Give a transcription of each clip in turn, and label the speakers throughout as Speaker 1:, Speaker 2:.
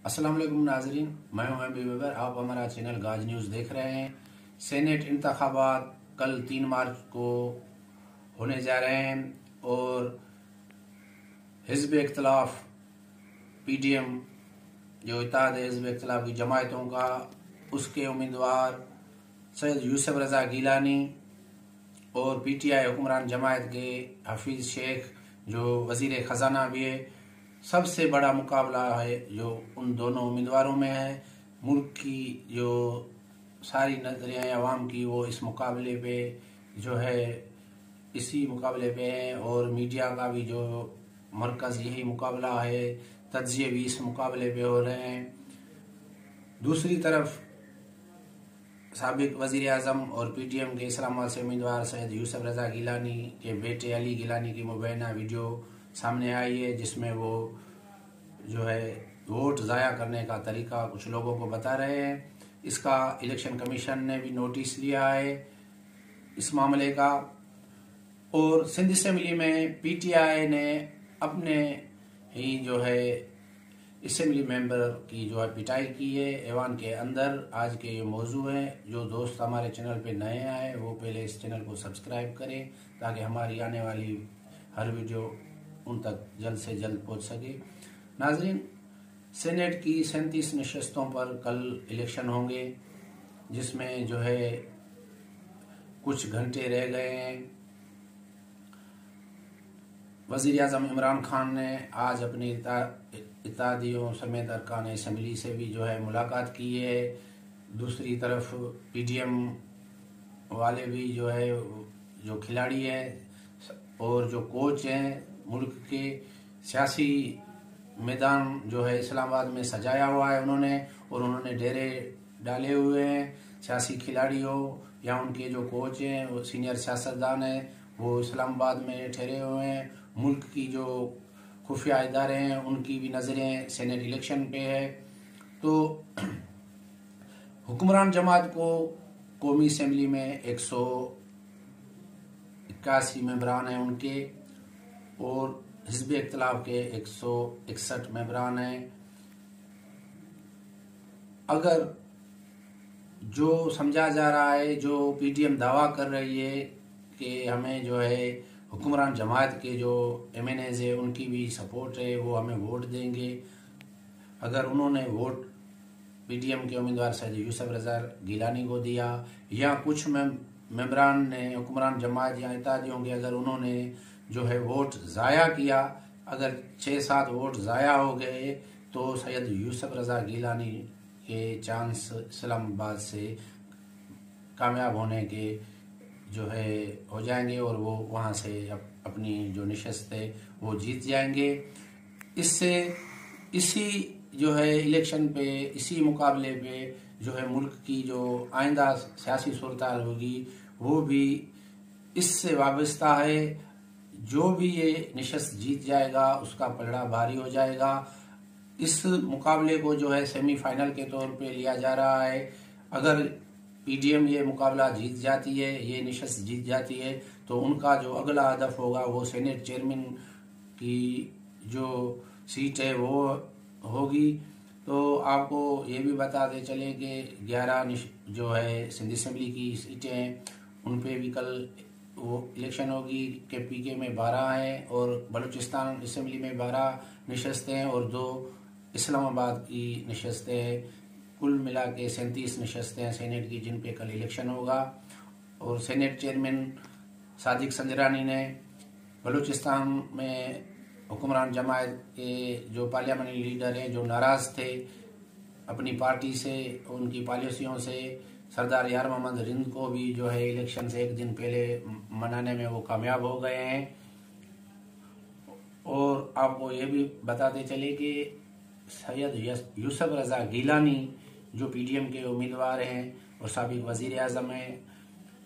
Speaker 1: अस्सलाम वालेकुम नाजरीन, मैं हूं एमबी वेबर। आप हमारा चैनल गाज न्यूज़ देख रहे हैं। सेनेट इंतखाबात कल 3 मार्च को होने जा रहे हैं और हिज़्ब इख्तिलाफ पीडीएम जो इत्तेहाद हिज़्ब इख्तिलाफ की जमायतों का उसके उम्मीदवार सैयद यूसुफ रज़ा गीलानी और पीटीआई हुक्मरान जमायत के हफीज़ शेख जो वज़ीर ख़जाना भी है, सबसे बड़ा मुकाबला है जो उन दोनों उम्मीदवारों में है। मुल्क की जो सारी नजरें अवाम की वो इस मुकाबले पे जो है इसी मुकाबले पे है और मीडिया का भी जो मरकज़ यही मुकाबला है, तज्ज़िये भी इस मुकाबले पे हो रहे हैं। दूसरी तरफ साबिक वज़ीर आज़म और पीटीएम के इस्लामाबाद से उम्मीदवार सैयद यूसुफ रज़ा गीलानी के बेटे अली गीलानी की मुबैना वीडियो सामने आई है, जिसमें वो जो है वोट ज़ाया करने का तरीका कुछ लोगों को बता रहे हैं। इसका इलेक्शन कमीशन ने भी नोटिस लिया है इस मामले का। और सिंध असेंबली में पीटीआई ने अपने ही जो है असेंबली मेंबर की जो है पिटाई की है ऐवान के अंदर। आज के ये मौजू है। जो दोस्त हमारे चैनल पे नए आए वो पहले इस चैनल को सब्सक्राइब करें ताकि हमारी आने वाली हर वीडियो उन तक जल्द से जल्द पहुंच सके। नाजरीन, सेनेट की 37 नशस्तों पर कल इलेक्शन होंगे, जिसमें जो है कुछ घंटे रह गए हैं। वज़ीर आज़म इमरान खान ने आज अपनी इत्तेहादियों समेत अरकान असेंबली से भी जो है मुलाकात की है। दूसरी तरफ पीडीएम वाले भी जो है जो खिलाड़ी हैं और जो कोच हैं मुल्क के, सियासी मैदान जो है इस्लामाबाद में सजाया हुआ है उन्होंने डेरे डाले हुए हैं। सियासी खिलाड़ी हो या उनके जो कोच हैं वो सीनियर सियासतदान हैं, वो इस्लामाबाद में ठहरे हुए हैं। मुल्क की जो खुफिया इदारे हैं उनकी भी नज़रें सेनेट इलेक्शन पे है। तो हुक्मरान जमात को कौमी असेंबली में 181 मेंबरान हैं उनके, और हिज़्ब इख्तिलाफ के 161 मेंबरान हैं। अगर जो समझा जा रहा है, जो पीडीएम दावा कर रही है कि हमें जो है हुक्मरान जमात के जो एमएनएज़ है उनकी भी सपोर्ट है, वो हमें वोट देंगे। अगर उन्होंने वोट पीडीएम के उम्मीदवार सैयद यूसुफ रज़ा गीलानी को दिया या कुछ मेंबरान ने हुक्मरान जमात या इत्तेहादियों के अगर उन्होंने जो है वोट ज़ाया किया, अगर 6-7 वोट ज़ाया हो गए तो सैयद यूसुफ रज़ा गीलानी के चांस इस्लामाबाद से कामयाब होने के जो है हो जाएंगे और वो वहाँ से अपनी जो नशस्त है वो जीत जाएंगे। इससे इसी जो है इलेक्शन पे, इसी मुकाबले पे जो है मुल्क की जो आइंदा सियासी सूरत-हाल होगी वो भी इससे वाबस्ता है। जो भी ये नशस्त जीत जाएगा उसका पलड़ा भारी हो जाएगा। इस मुकाबले को जो है सेमीफाइनल के तौर पे लिया जा रहा है। अगर पीडीएम ये मुकाबला जीत जाती है, ये नशस्त जीत जाती है, तो उनका जो अगला हदफ होगा वो सेनेट चेयरमैन की जो सीट है वो होगी। तो आपको ये भी बताते चले कि 11 जो है सिंध असेंबली की सीटें हैं उन पे भी कल वो इलेक्शन होगी। के पीके में 12 हैं और बलूचिस्तान असेंबली में 12 नशस्तें हैं और 2 इस्लामाबाद की नशस्तें हैं। कुल मिला के 37 नशस्तें हैं सेनेट की जिन पे कल इलेक्शन होगा। और सेनेट चेयरमैन सादिक संजरानी ने बलूचिस्तान में हुक्मरान जमात के जो पार्लियामेंट्री लीडर हैं जो नाराज़ थे अपनी पार्टी से, उनकी पॉलिसियों से, सरदार यार मोहम्मद रिंद को भी जो है इलेक्शन से एक दिन पहले मनाने में वो कामयाब हो गए हैं। और आपको ये भी बताते चले कि सैयद यूसुफ रज़ा गीलानी जो पीडीएम के उम्मीदवार हैं और साबिक वज़ीर आज़म हैं,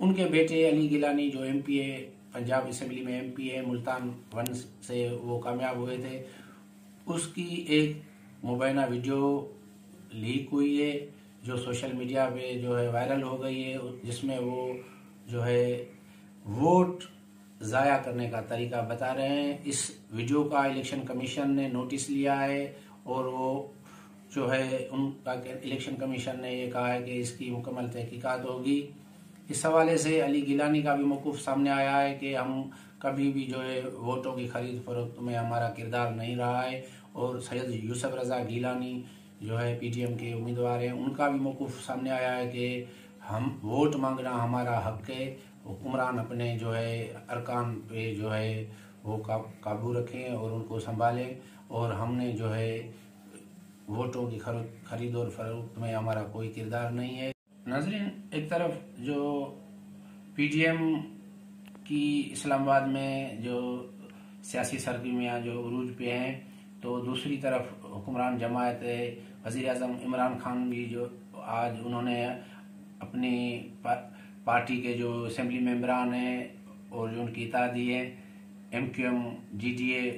Speaker 1: उनके बेटे अली गीलानी जो एमपी है, पंजाब असेंबली में एमपी है, मुल्तान 1 से वो कामयाब हुए थे, उसकी एक मुबैना वीडियो लीक हुई है जो सोशल मीडिया पे जो है वायरल हो गई है, जिसमें वो जो है वोट ज़ाया करने का तरीका बता रहे हैं। इस वीडियो का इलेक्शन कमीशन ने नोटिस लिया है और वो जो है उनका इलेक्शन कमीशन ने ये कहा है कि इसकी मुकम्मल तहकीकात होगी। इस हवाले से अली गिलानी का भी मौक़िफ़ सामने आया है कि हम कभी भी जो है वोटों की खरीद फरोख्त में हमारा किरदार नहीं रहा है। और सैयद यूसुफ रज़ा गिलानी जो है पीटीएम के उम्मीदवार हैं, उनका भी मौक़िफ़ सामने आया है कि हम वोट मांगना हमारा हक़ है, हुक्मरान अपने जो है अरकान पे जो है वो काबू रखें और उनको संभालें, और हमने जो है वोटों की खरीद और फरोख्त में हमारा कोई किरदार नहीं है। नाज़रीन, एक तरफ जो पीटीएम की इस्लामाबाद में जो सियासी सरगर्मियाँ जो उरूज पे हैं, तो दूसरी तरफ हुक्मरान जमात वज़ीर-ए-आज़म इमरान खान भी जो आज उन्होंने अपनी पार्टी के जो असेंबली मेंबरान हैं और जो उनकी इत्तेहादी है MQM GDA,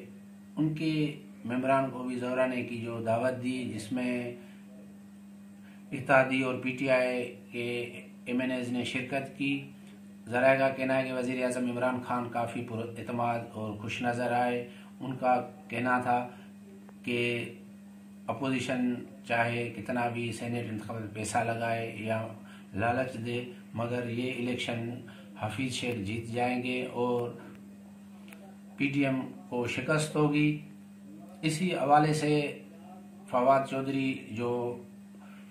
Speaker 1: उनके मेंबरान को भी ज़ोराने की जो दावत दी, जिसमें इत्तेहादी और PTI के MNAs ने शिरकत की। ज़राए का कहना है कि वज़ीर-ए-आज़म इमरान खान काफ़ी पुरएतमाद और खुश नज़र आए। उनका कहना था कि अपोजिशन चाहे कितना भी सेनेट इंतखाब में पैसा लगाए या लालच दे, मगर ये इलेक्शन हफीज़ शेख जीत जाएंगे और PTM को शिकस्त होगी। इसी हवाले से फवाद चौधरी जो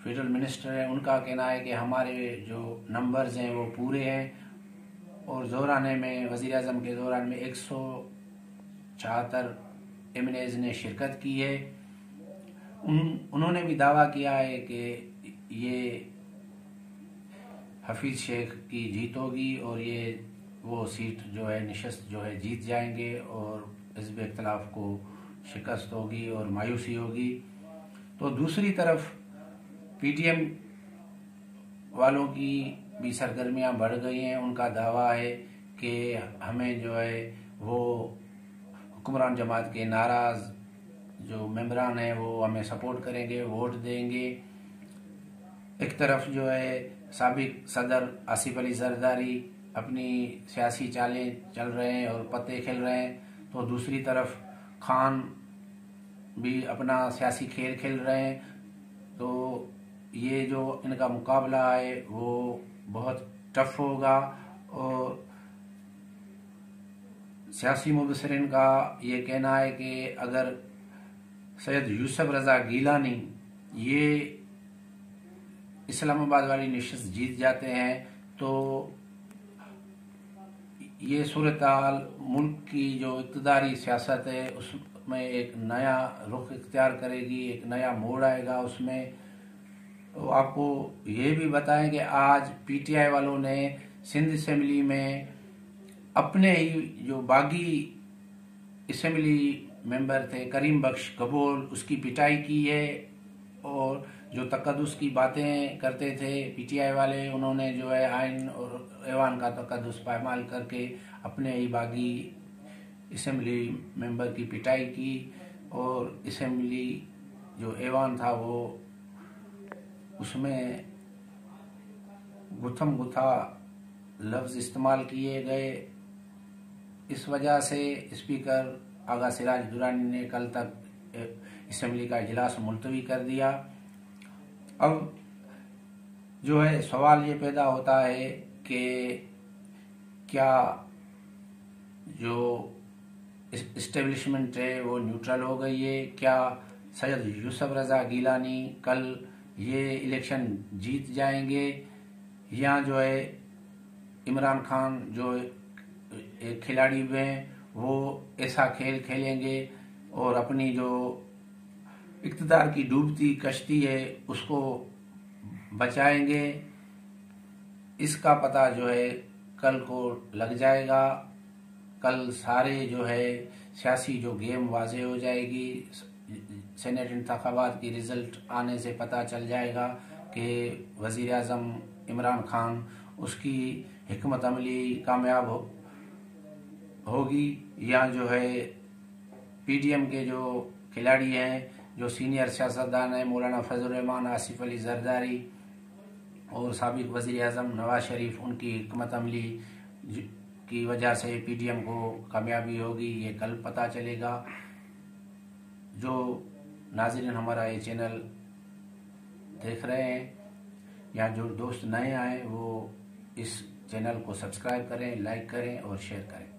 Speaker 1: फेडरल मिनिस्टर हैं, उनका कहना है कि हमारे जो नंबर्स हैं वो पूरे हैं, और ज़ोराने में वज़ीर-ए-आज़म के ज़ोरान में 174 MNAs ने शिरकत की है। उन्होंने भी दावा किया है कि ये हफीज़ शेख की जीत होगी और ये वो सीट जो है निशस्त जो है जीत जाएंगे और हिज़्ब इख्तिलाफ को शिकस्त होगी और मायूसी होगी। तो दूसरी तरफ PTM वालों की भी सरगर्मियाँ बढ़ गई हैं। उनका दावा है कि हमें जो है वो हुक्मरान जमात के नाराज़ जो मेंबरान हैं वो हमें सपोर्ट करेंगे, वोट देंगे। एक तरफ जो है साबिक सदर आसिफ अली जरदारी अपनी सियासी चालें चल रहे हैं और पत्ते खेल रहे हैं, तो दूसरी तरफ खान भी अपना सियासी खेल खेल रहे हैं। तो ये जो इनका मुकाबला है वो बहुत टफ होगा, और सियासी मुबसरीन का ये कहना है कि अगर सैयद यूसुफ रज़ा गिलानी ये इस्लामाबाद वाली नशिस्त जीत जाते हैं तो ये सूरत हाल मुल्क की जो इक़्तिदारी सियासत है उसमें एक नया रुख इख्तियार करेगी, एक नया मोड़ आएगा उसमें। तो आपको ये भी बताएं कि आज PTI वालों ने सिंध असेंबली में अपने ही जो बागी असेंबली मेंबर थे करीम बख्श गबोल, उसकी पिटाई की है, और जो तकद्दुस की बातें करते थे PTI वाले, उन्होंने जो है आइन और ऐवान का तकद्दुस पायमाल करके अपने ही बागी असेंबली मेंबर की पिटाई की, और असेंबली जो ऐवान था वो उसमें गुथम गुथा लफ्ज़ इस्तेमाल किए गए। इस वजह से स्पीकर आगा सिराज दुरानी ने कल तक असेंबली का इजलास मुलतवी कर दिया। अब जो है सवाल ये पैदा होता है कि क्या जो इस्टेब्लिशमेंट है वो न्यूट्रल हो गई है? क्या सैयद यूसुफ रज़ा गिलानी कल ये इलेक्शन जीत जाएंगे, या जो है इमरान खान जो एक खिलाड़ी हैं वो ऐसा खेल खेलेंगे और अपनी जो इक़्तिदार की डूबती कश्ती है उसको बचाएंगे? इसका पता जो है कल को लग जाएगा। कल सारे जो है सियासी जो गेम वाज़े हो जाएगी। सेनेट इंतखाबात की रिज़ल्ट आने से पता चल जाएगा कि वज़ीर-ए-आज़म इमरान खान उसकी हिकमत अमली कामयाब होगी, या जो है PTM के जो खिलाड़ी हैं, जो सीनियर सियासतदान हैं, मौलाना फजल रहमान, आसिफ अली जरदारी और साबिक वज़ीर-ए-आज़म नवाज शरीफ, उनकी हिकमत अमली की वजह से PTM को कामयाबी होगी, ये कल पता चलेगा। जो नाज़रीन हमारा ये चैनल देख रहे हैं या जो दोस्त नए आए वो इस चैनल को सब्सक्राइब करें, लाइक करें और शेयर करें।